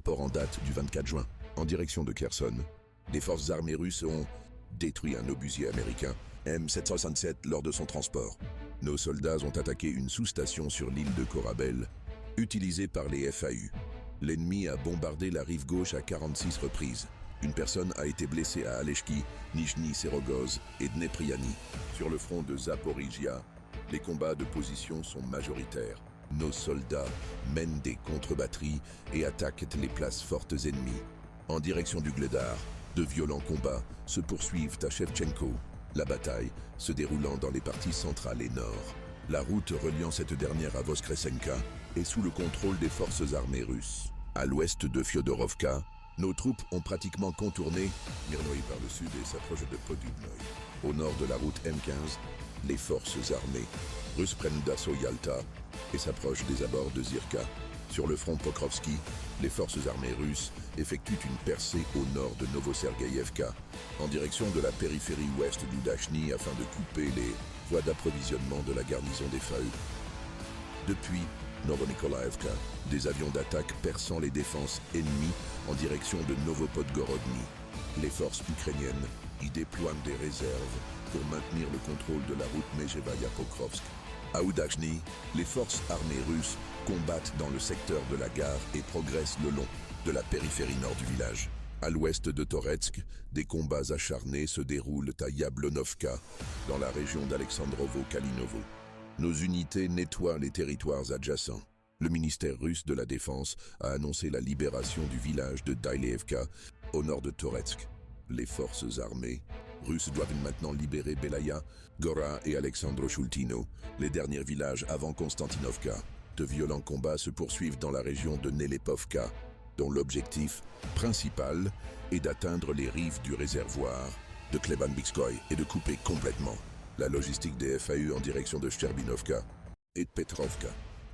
rapport en date du 24 juin, en direction de Kherson, les forces armées russes ont détruit un obusier américain M767 lors de son transport. Nos soldats ont attaqué une sous-station sur l'île de Korabel, utilisée par les FAU. L'ennemi a bombardé la rive gauche à 46 reprises. Une personne a été blessée à Aleshki, Nijni Serogoz et Dnepriani. Sur le front de Zaporizhia, les combats de position sont majoritaires. Nos soldats mènent des contre-batteries et attaquent les places fortes ennemies. En direction du Gledar, de violents combats se poursuivent à Shevchenko, la bataille se déroulant dans les parties centrales et nord. La route reliant cette dernière à Voskresenka est sous le contrôle des forces armées russes. À l'ouest de Fyodorovka, nos troupes ont pratiquement contourné Mirnoï par le sud et s'approchent de Podubnoï. Au nord de la route M15, les forces armées russes prennent d'assaut Yalta et s'approchent des abords de Zirka. Sur le front Pokrovski, les forces armées russes effectuent une percée au nord de Novosergueyevka, en direction de la périphérie ouest d'Oudachny afin de couper les voies d'approvisionnement de la garnison des FAU. Depuis Novonikolaevka, des avions d'attaque perçant les défenses ennemies en direction de Novopodgorodny. Les forces ukrainiennes y déploient des réserves pour maintenir le contrôle de la route Mejevaya-Pokrovsk. À Oudachny, les forces armées russes combattent dans le secteur de la gare et progressent le long de la périphérie nord du village. À l'ouest de Toretsk, des combats acharnés se déroulent à Yablonovka, dans la région d'Alexandrovo-Kalinovo. Nos unités nettoient les territoires adjacents. Le ministère russe de la Défense a annoncé la libération du village de Daileevka, au nord de Toretsk. Les forces armées russes doivent maintenant libérer Belaya, Gora et Alexandro-Shultino, les derniers villages avant Konstantinovka. De violents combats se poursuivent dans la région de Nelepovka, dont l'objectif principal est d'atteindre les rives du réservoir de Klebanbikskoy et de couper complètement la logistique des FAU en direction de Cherbinovka et de Petrovka.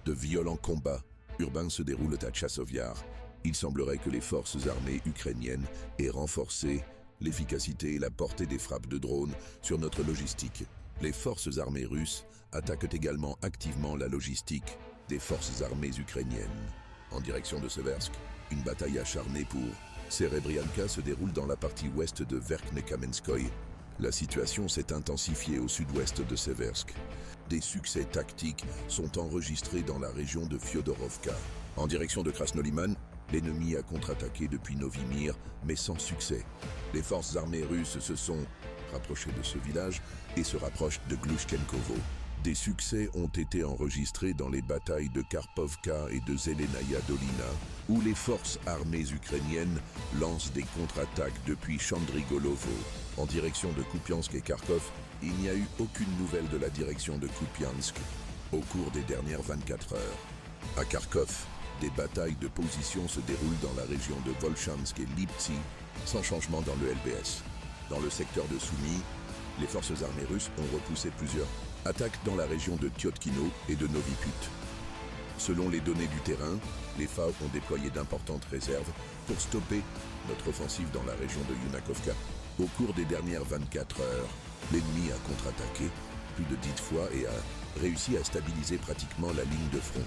De violents combats urbains se déroulent à Tchasovyar. Il semblerait que les forces armées ukrainiennes aient renforcé l'efficacité et la portée des frappes de drones sur notre logistique. Les forces armées russes attaquent également activement la logistique des forces armées ukrainiennes. En direction de Seversk, une bataille acharnée pour Serebrianka se déroule dans la partie ouest de Verkhnekamenskoye. La situation s'est intensifiée au sud-ouest de Seversk. Des succès tactiques sont enregistrés dans la région de Fyodorovka. En direction de Krasnoliman, l'ennemi a contre-attaqué depuis Novimir, mais sans succès. Les forces armées russes se sont rapprochées de ce village et se rapprochent de Glushchenkovo. Des succès ont été enregistrés dans les batailles de Karpovka et de Zelenaya Dolina, où les forces armées ukrainiennes lancent des contre-attaques depuis Chandrigolovo. En direction de Kupiansk et Kharkov, il n'y a eu aucune nouvelle de la direction de Kupiansk au cours des dernières 24 heures. À Kharkov, des batailles de position se déroulent dans la région de Volchansk et Liptsi, sans changement dans le LBS. Dans le secteur de Soumy, les forces armées russes ont repoussé plusieurs attaques dans la région de Tyotkino et de Novi Put. Selon les données du terrain, les FAO ont déployé d'importantes réserves pour stopper notre offensive dans la région de Yunakovka. Au cours des dernières 24 heures, l'ennemi a contre-attaqué plus de 10 fois et a réussi à stabiliser pratiquement la ligne de front.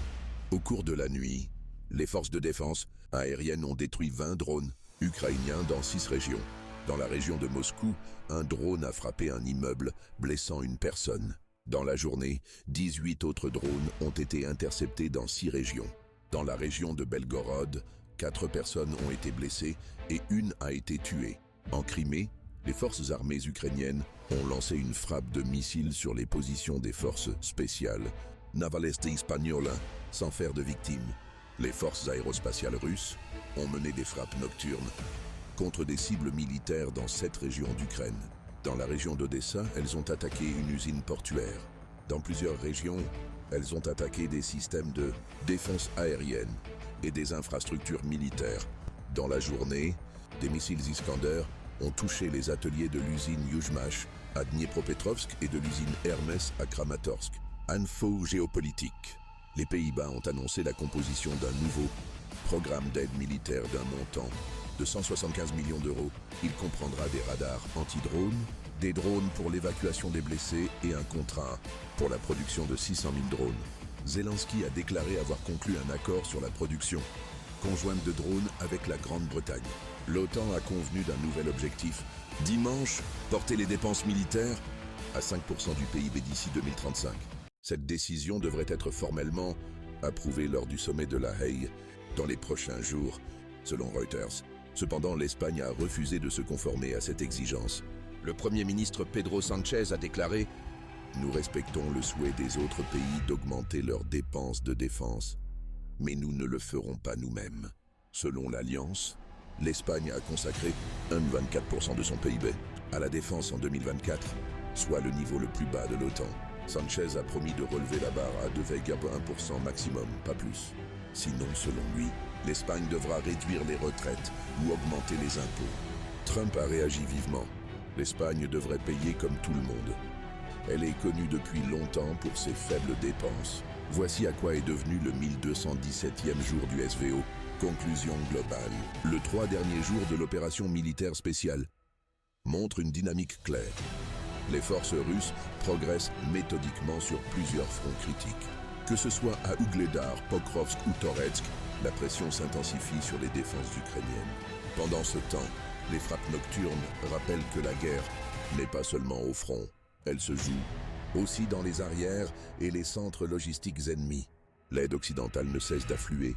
Au cours de la nuit, les forces de défense aériennes ont détruit 20 drones ukrainiens dans 6 régions. Dans la région de Moscou, un drone a frappé un immeuble, blessant une personne. Dans la journée, 18 autres drones ont été interceptés dans 6 régions. Dans la région de Belgorod, 4 personnes ont été blessées et une a été tuée. En Crimée, les forces armées ukrainiennes ont lancé une frappe de missiles sur les positions des forces spéciales Navaleste Hispaniola sans faire de victimes. Les forces aérospatiales russes ont mené des frappes nocturnes contre des cibles militaires dans 7 régions d'Ukraine. Dans la région d'Odessa, elles ont attaqué une usine portuaire. Dans plusieurs régions, elles ont attaqué des systèmes de défense aérienne et des infrastructures militaires. Dans la journée, des missiles Iskander ont touché les ateliers de l'usine Yuzhmash à Dniepropetrovsk et de l'usine Hermès à Kramatorsk. Info géopolitique. Les Pays-Bas ont annoncé la composition d'un nouveau programme d'aide militaire d'un montant de 175 millions d'euros. Il comprendra des radars anti-drones, des drones pour l'évacuation des blessés et un contrat pour la production de 600 000 drones. Zelensky a déclaré avoir conclu un accord sur la production conjointe de drones avec la Grande-Bretagne. L'OTAN a convenu d'un nouvel objectif. Dimanche, porter les dépenses militaires à 5% du PIB d'ici 2035. Cette décision devrait être formellement approuvée lors du sommet de La Haye dans les prochains jours, selon Reuters. Cependant, l'Espagne a refusé de se conformer à cette exigence. Le Premier ministre Pedro Sánchez a déclaré « Nous respectons le souhait des autres pays d'augmenter leurs dépenses de défense, mais nous ne le ferons pas nous-mêmes. » Selon l'Alliance, l'Espagne a consacré 1,24% de son PIB à la défense en 2024, soit le niveau le plus bas de l'OTAN. Sánchez a promis de relever la barre à 2,1% maximum, pas plus. Sinon, selon lui, l'Espagne devra réduire les retraites ou augmenter les impôts. Trump a réagi vivement. L'Espagne devrait payer comme tout le monde. Elle est connue depuis longtemps pour ses faibles dépenses. Voici à quoi est devenu le 1217e jour du SVO. Conclusion globale. Le 3 derniers jours de l'opération militaire spéciale montrent une dynamique claire. Les forces russes progressent méthodiquement sur plusieurs fronts critiques. Que ce soit à Ougledar, Pokrovsk ou Toretsk, la pression s'intensifie sur les défenses ukrainiennes. Pendant ce temps, les frappes nocturnes rappellent que la guerre n'est pas seulement au front. Elle se joue aussi dans les arrières et les centres logistiques ennemis. L'aide occidentale ne cesse d'affluer,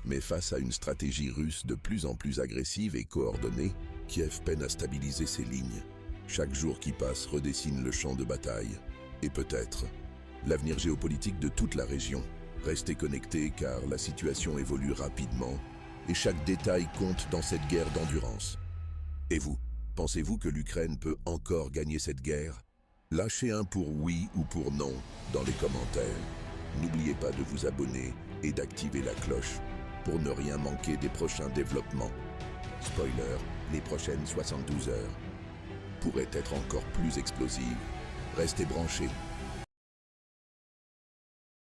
mais face à une stratégie russe de plus en plus agressive et coordonnée, Kiev peine à stabiliser ses lignes. Chaque jour qui passe redessine le champ de bataille. Et peut-être l'avenir géopolitique de toute la région. Restez connectés car la situation évolue rapidement et chaque détail compte dans cette guerre d'endurance. Et vous, pensez-vous que l'Ukraine peut encore gagner cette guerre? Lâchez un pour oui ou pour non dans les commentaires. N'oubliez pas de vous abonner et d'activer la cloche pour ne rien manquer des prochains développements. Spoiler, les prochaines 72 heures pourraient être encore plus explosives. Restez branchés